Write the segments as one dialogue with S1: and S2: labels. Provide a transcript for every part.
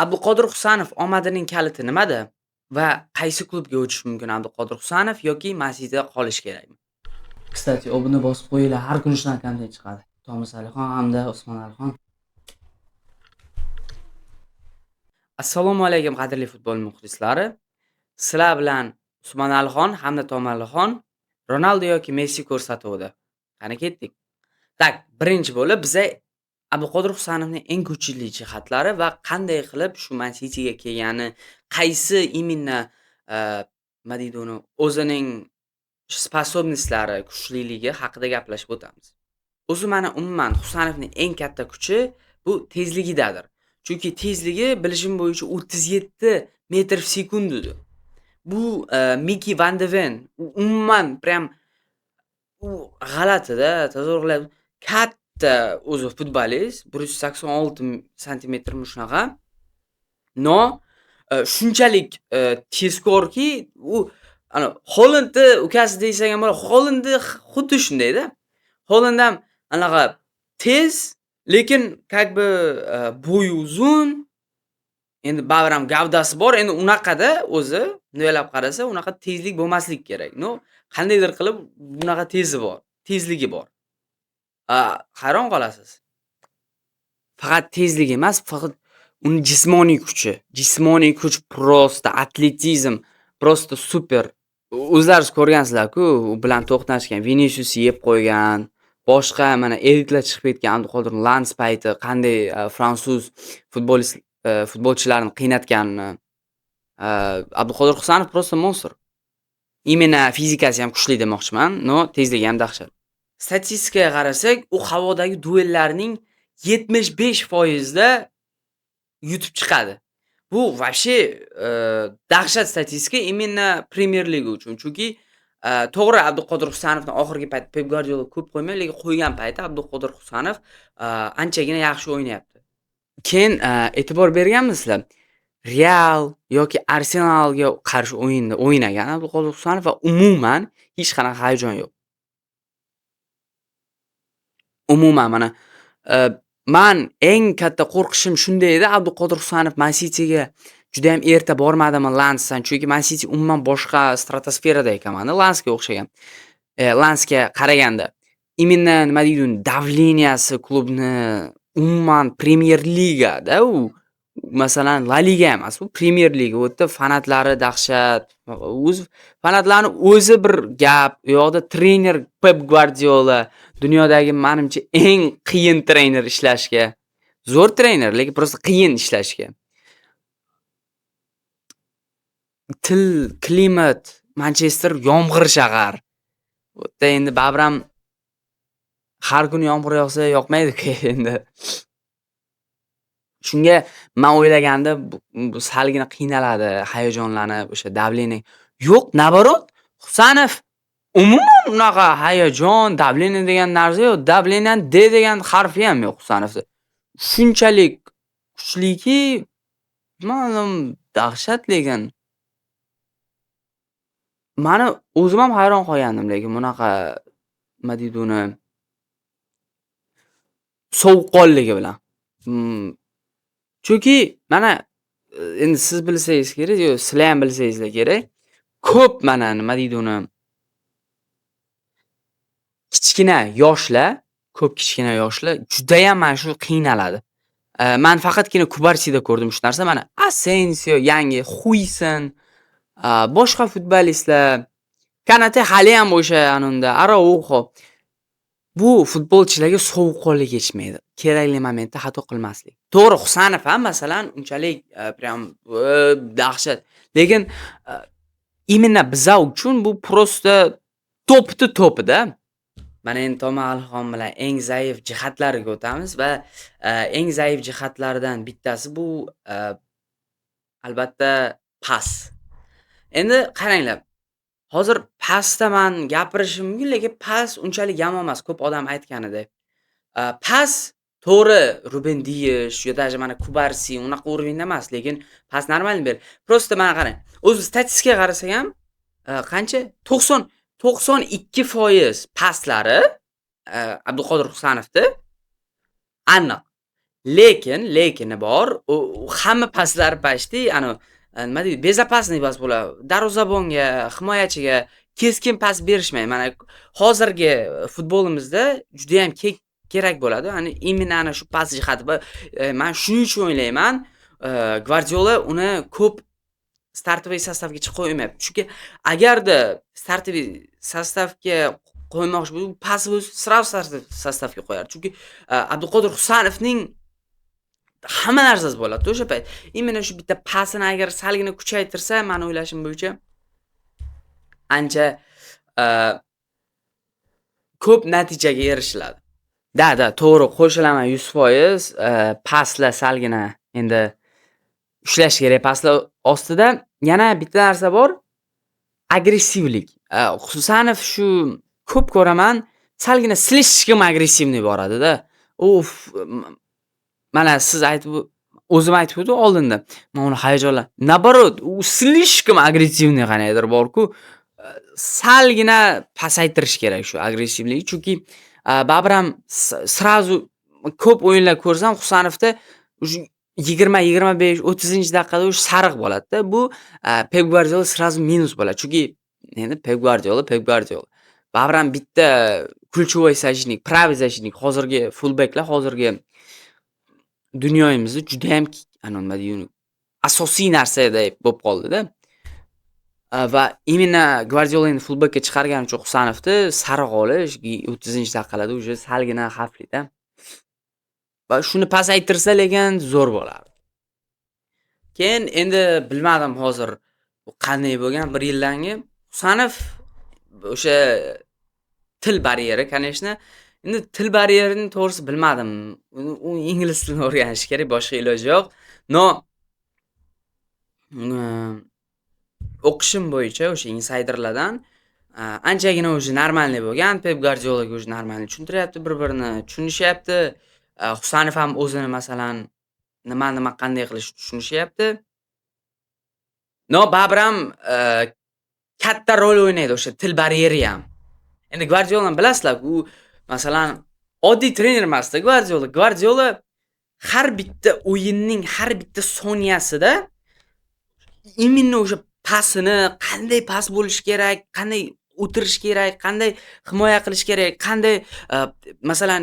S1: Abduqodir Husanov omadining kaliti nimada? Va qaysi klubga o'tishi mumkin Abduqodir Husanov yoki Man City'da qolish kerakmi?
S2: Kстати, obuna bosib qo'yinglar, har kuni shunaqa kontent chiqadi. Tomis Alixon hamda Usmon Alixon.
S1: Assalomu alaykum qadrli futbol muxlislari. Sizlar bilan Usmon Alixon hamda Tom Alixon Ronaldo yoki Messi ko'rsatuvida. Qani ketdik. Tak, birinchi bo'lib biza Abduqodir Husanovning eng kuchli jihatlari va qanday qilib shu Man City'ga kelgani, qaysi именно nima deydi uni, o'zining sposobnostlari, kuchliligi haqida gaplashib o'tamiz. O'zi mana umuman Husanovning eng katta kuchi bu tezligidadir. Chunki tezligi bilishim bo'yicha 37 metr v sekund edi. Bu Mickey Van de Ven umuman prям u g'alati-da, to'g'rilab katta o'zi futbolist 186 santimetrmi shunaqa. No, shunchalik tezkorki, u ana Hollandni ukasi desak ham bo'ladi. Hollandni xuddi shundayda. Holland ham anaqa tez, lekin как бы bo'yi uzun. Endi baribir ham gavdasi bor. Endi unaqada o'zi bundaylab qarasa, unaqa tezlik bo'lmasligi kerak. No, qandaydir qilib bunaqa tezligi bor. Hayron qolasiz. Faqat tezligi emas, faqat uni jismoniy kuchi. Jismoniy kuch prosta atletizm, prosta super. O'zlaringiz ko'rgansizlar-ku, u bilan to'qnashgan Vinicius yeb qo'ygan, boshqa mana elitlar chiqib ketgan Abduqodir Lans payti qanday fransuz futbolchilarni qiynatganini. Abduqodir Husanov prosta monster. Imенно fizikasi ham kuchli demoqchiman, no, tezligi ham dahshat. Statistikaga qarasak, u havodagi duellarning 75% da yutib chiqadi. Bu вообще dahshat statistika именно Premier Liga uchun. Chunki to'g'ri Abduqodir Husanovni oxirgi paytda Pep Guardiola ko'p qo'ymaydi, lekin qo'ygan paytda Abduqodir Husanov anchagina yaxshi o'ynayapti. Keyin e'tibor berganmisizlar? Real yoki Arsenalga qarshi o'yinda o'ynagan Abduqodir Husanov va umuman hech qanaqa hayajon yo'q. Umuman mana men eng katta qo'rqishim shunday edi, Abduqodir Husanov Man City'ga juda ham erta bormadimi Lansdan, chunki Man City umuman boshqa stratosferadagi komanda, Lansga o'xshagan. Lansga qaraganda именно nima deydi, davleniyasi klubni umuman Premier Ligada u masalan La Liga emas, u Premier Liga o'tdi, fanatlari dahshat. O'z fanatlarning o'zi bir gap, u yoqda trener Pep Guardiola dunyodagi menimcha eng qiyin trener ishlashga. Zo'r trener, lekin prosta qiyin ishlashga. Til, klimat, Manchester yomg'ir shahar. Bu yerda endi baribir ham har kuni yomg'ir yog'sa yoqmaydi-ku endi. Shunga men o'ylaganda bu salgina qiynaladi, hayajonlanib, o'sha davleniya. Yo'q, nabarot, Husanov umuman unaqa hayajon, davleniya degan narsa yo'q. Davleniyaning D degan harfi ham yo'q Husanovda. Shunchalik kuchliki, ma'lum dahshat lekin. Meni o'zim ham hayron qolgandim, lekin bunaqa nima deydi uni sovuqqonligi bilan. Chunki mana endi siz bilsangiz kerak, yo sizlar ham bilsangizlar kerak. Ko'p mana nima deydi uni kichkina yoshlar juda ham mana shu qiynaladi. Men faqatgina Kubarsida ko'rdim shu narsa. Mana Asensio, yangi Huijsen, boshqa futbolistlar, Kanate hali ham o'sha anunda, Araujo. Bu futbolchilarga sovuqqonlik yetishmaydi. Kerakli momentda xato qilmaslik. To'g'ri, Husanov ham masalan unchalik prям dahshat. Lekin именно biza uchun bu prosta to'pida. Mana endi Tom Alixon bilan eng zaif jihatlariga o'tamiz va eng zaif jihatlaridan bittasi bu albatta pas. Endi qaranglar. Hozir pasda men gapirishim mumkin, lekin pas unchalik yomon emas, ko'p odam aytganidek. Pas to'g'ri Ruben Dias yo даже mana Kubarsi unaqa urovenda emas, lekin pas normalni ber. Prosta mana qarang. O'zi statistikaga qarasak ham qancha? 92% paslari Abduqodir Husanovda aniq. Lekini bor. U hamma paslari почти ana nima deydi, безопасный pas bo'ladi. Darvozabonga, himoyachiga keskin pas berishmaydi. Mana hozirgi futbolimizda juda ham kerak bo'ladi. Именно ana shu pas jihati. Men shuning uchun o'ylayman, Gvardiola uni ko'p startoviy sostavga qo'ymayapti. Chunki agarda startoviy sostavga qo'ymoqchi bo'lsa, pasni o'zi sразу sostavga qo'yardi. Chunki Abduqodir Husanovning hamma narsasi bo'ladi o'sha payt. Именно shu bitta pasini agar salgina kuchaytirsa, men o'ylashim bo'yicha ancha ko'p natijaga erishiladi. Da, to'g'ri, qo'shilaman 100%. Paslar salgina endi ushlash kerak. Paslar ostida yana bitta narsa bor. Agressivlik. Husanov shu ko'p ko'raman, salgina slishkim agressivniy boradi-da. Mana siz o'zim aytib oldinda. Men uni hayajonla. Nabarot, u slishkim agressivniy qanaydir bor-ku, salgina pasaytirish kerak shu agressivlikni. Chunki baribir ham sразу ko'p o'yinlar ko'rsam, Husanovda 20, 25, 30-daqiqada o'sha sariq bo'ladi-da. Bu Pep Guardiola sразу minus bo'ladi. Chunki endi Pep Guardiola. Baribir ham bitta ключевой защитник, правый защитник, hozirgi fullbacklar, hozirgi dunyoyimizda juda ham nima deydi, asosiy narsa bo'lib qoldi-da. Va именно Guardiolani fullbackga chiqargani uchun Husanovni sariq olish 30-daqiqalarda o'sha salgina xavfli-da. Va shuni pasaytirsa lekin zo'r bo'lardi. Keyin endi bilmadim hozir qanday bo'lgan, bir yildan keyin Husanov o'sha til baryeri, конечно. Endi til baryerini to'g'risi bilmadim. U ingliz tilini o'rganish kerak, boshqa iloji yo'q. O'qishim bo'yicha o'sha insiderlardan anchagina o'sha normalniy bo'lgan. Pep Guardiolaga o'sha normalniy tushuntiryapti, bir-birini tushunishyapti. Husanov ham o'zini masalan nima qanday qilish tushunishyapti. Baribir ham katta rol o'ynaydi o'sha til baryeri ham. Endi Guardiolani bilasizlar, u masalan oddiy trener emas-da Guardiola. Guardiola har bitta o'yinning har bitta soniyasida именно o'sha pasini, qanday pas bo'lish kerak, qanday o'tirish kerak, qanday himoya qilish kerak, qanday masalan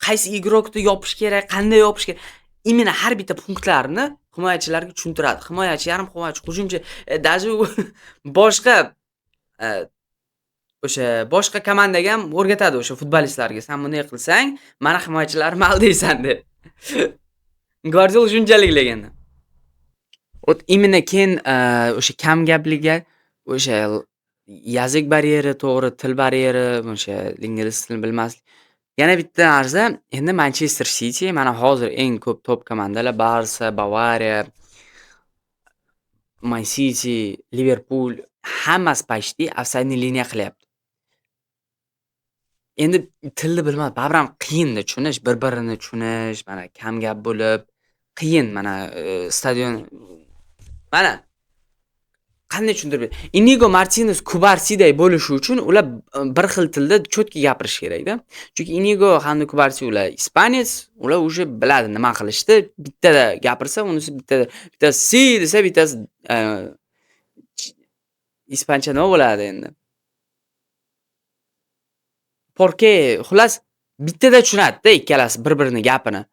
S1: qaysi igrokni yopish kerak, qanday yopish kerak. Именно har bitta punktlarni himoyachilarga tushuntiradi. Himoyachi, yarim himoyachi, hujumchi, даже boshqa o'sha boshqa komandaga ham o'rgatadi o'sha futbolistlarga. Sen bunday qilsang, mana himoyachilarim mal deysan deb. Guardiola shunchalik legenda. Именно keyin o'sha kam gapligiga, o'sha yoziq baryeri, to'g'ri til baryeri, o'sha ingliz tilini bilmaslik. Yana bitta narsa, endi Manchester City mana hozir eng ko'p top komandalar Barsa, Bavariya, Man City, Liverpool hammasi почти offside liniya qilyapti. Endi tilni bilmadi, baribir ham qiyin-da tushunish, bir-birini tushunish, mana kam gap bo'lib, qiyin mana stadion mana qanday tushuntirib Inigo Martinez Kubarsiday bo'lishi uchun ular bir xil tilda cho'tki gapirish kerak-da. Chunki Inigo hamda Kubarsi ular ispaniyas, ular o'sha biladi nima qilishni. Bittada gapirsa, unisi bittasi si desa, bittasi ispancha nima bo'ladi endi. Porke xullas bittada tushunadi-da ikkalasi bir-birini gapini.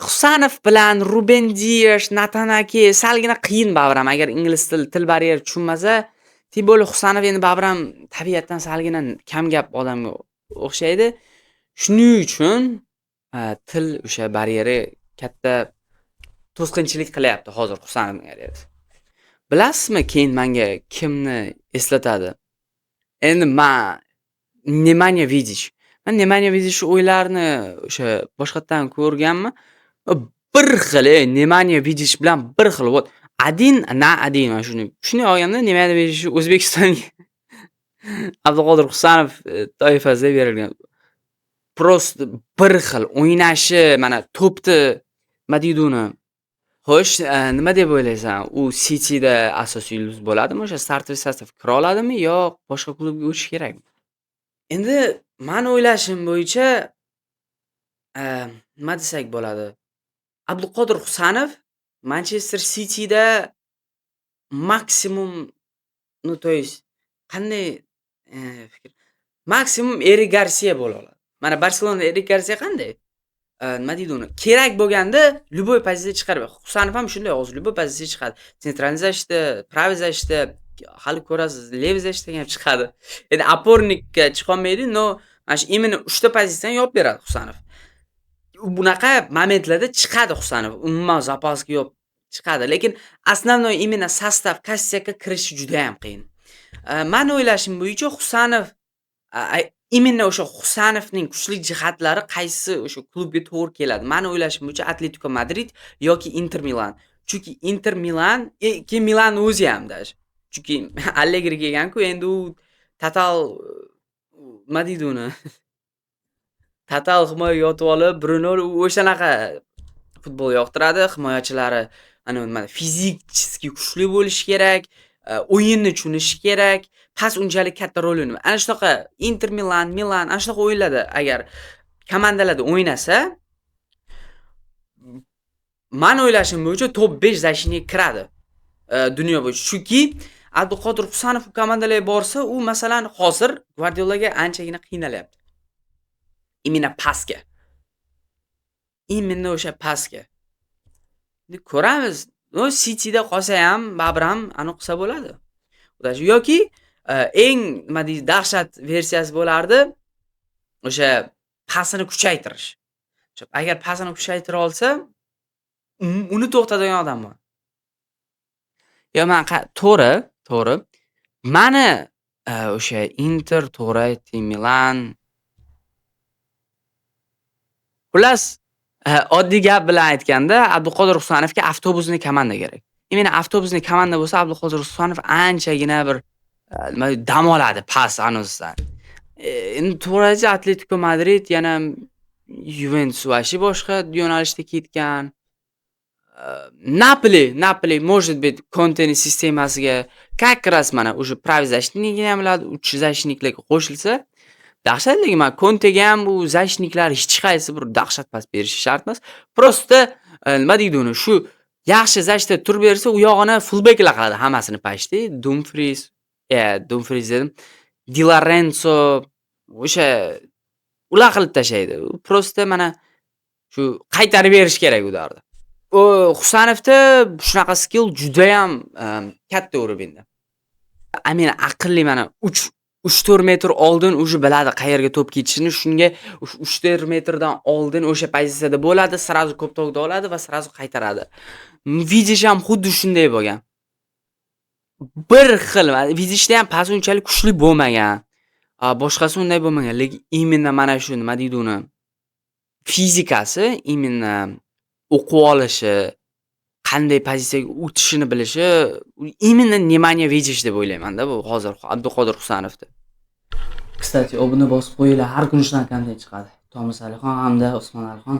S1: Husanov bilan Ruben Dias, Nathan Ake salgina qiyin baribir ham agar ingliz til baryeri tushunmasa, tip bo'lib Husanov endi baribir ham tabiatdan salgina kam gap odamga o'xshaydi. Shuning uchun til o'sha baryeri katta to'sqinchilik qilyapti hozir Husanovning karyerasi. Bilasizmi, keyin menga kimni eslatadi? Endi men Nemanja Vidic. Men Nemanja Vidic o'yinlarini o'sha boshqatdan ko'rganman. Bir xil, Nemanja Vidic bilan bir xil. Adin mana shuni olganda Nemanja Vidic O'zbekistonga Abduqodir Husanov toifasida berilgan. Prost bir xil o'ynashi, mana to'pni nima deydi uni? Xo'sh, nima deb o'ylaysan? U Cityda asosiy yulduz bo'ladimi? O'sha startoviy sostav kira oladimi yo boshqa klubga o'tish kerakmi? Endi men o'ylashim bo'yicha Nima desak bo'ladi? Abduqodir Husanov Manchester Cityda maksimum, ну, то есть qanday fikr? Maksimum Erik Garcia bo'la oladi. Mana Barselonada Erik Garcia qanday? Nima deydi uni? Kerak bo'lganda любой pozitsiyaga chiqarib. Husanov ham shunday, hozir любой pozitsiyaga chiqadi. Centralniy zashitda, praviy zashitda, hali ko'rasiz, leviy zashitda ham chiqadi. Endi opornikka chiqolmaydi, но mana shu именно 3 ta pozitsiyani yopib beradi Husanov. Bunaqa momentlarda chiqadi Husanov. Umuman zapaska yopib chiqadi, lekin основной именно sostav Kassiyaga kirishi juda ham qiyin. Men o'ylashim bo'yicha Husanov именно o'sha Husanovning kuchli jihatlari qaysi o'sha klubga to'g'ri keladi? Men o'ylashim bo'yicha Atletico Madrid yoki Inter Milan. Chunki Inter Milan, keyin Milan o'zi ham даже. Chunki Allegri kelgan-ku, endi u total nima deydi uni? Total himoyaga yotib olib, Bruno o'shanaqa futbol yoqtiradi. Himoyachilari ana nima fizikiy kuchli bo'lishi kerak, o'yinni tushunishi kerak. Pas unchalik katta rol o'ynaydi. Ana shunaqa Inter Milan ana shunaqa o'yinlarda agar komandalarda o'ynasa, men o'ylashim bo'yicha top 5 zashiniga kiradi. Dunyo bo'yicha. Chunki Abduqodir Husanov komandalarga borsa, u masalan hozir Guardiolaga anchagina qiynalyapti. Imенно pasga. Imенно o'sha pasga. Ko'ramiz. No Cityda qolsa ham, baribir ham aniq qilsa bo'ladi. Yoki eng nima deydi, dahshat versiyasi bo'lardi. O'sha pasini kuchaytirish. Agar pasini kuchaytira olsa, uni to'xtatadigan odam bor. Yo, men to'g'ri. Mani o'sha Inter, to'g'ri, Milan. Xullas, oddiy gap bilan aytganda, Abduqodir Husanovga avtobusni komanda kerak. Meni avtobusni komanda bo'lsa, Abduqodir Husanov anchagina bir nima dam oladi pas anozdan. Endi to'g'ri, Atletico Madrid yana Juventus vashi boshqa yo'nalishda ketgan. Napoli может быть Conte'ning sistemasiga как раз mana o'sha praviy zashitnikni ham biladi, uch zashitniklarga qo'shilsa, dahshat. Lekin men Conte'ga ham bu zashitniklar hech qaysi bir dahshat pas berishi shart emas. Prosta nima deydi uni, shu yaxshi zashitda turib bersa, u yog'ini fullbacklar qiladi hammasini pashti. Dumfries dedim. Di Lorenzo o'sha ular qilib tashlaydi. Prosta mana shu qaytarib berish kerak u darda. Husanovda shunaqa skill juda ham katta o'rinda. Amina aqlli mana 3-4 metr oldin o'zi biladi qayerga to'p ketishini, shunga 3-4 metrdan oldin o'sha pozitsiyada bo'ladi, sirazu ko'p to'g'da oladi va sirazu qaytaradi. Vidish ham xuddi shunday bo'lgan. Bir xil, Vidishda ham pas unchalik kuchli bo'lmagan. Boshqasi unday bo'lmagan, lekin именно mana shu nima deydi uni? Fizikasi, именно o'qib olishi, qanday pozitsiyaga o'tishini bilishi, именно Nemanja Vidish deb o'ylayman-da bu hozir Abduqodir Husanovda.
S2: Kстати, obuna bosib qo'yinglar, har kun shunaqa kontent chiqadi. Tomas Alixon hamda Usmon Alixon.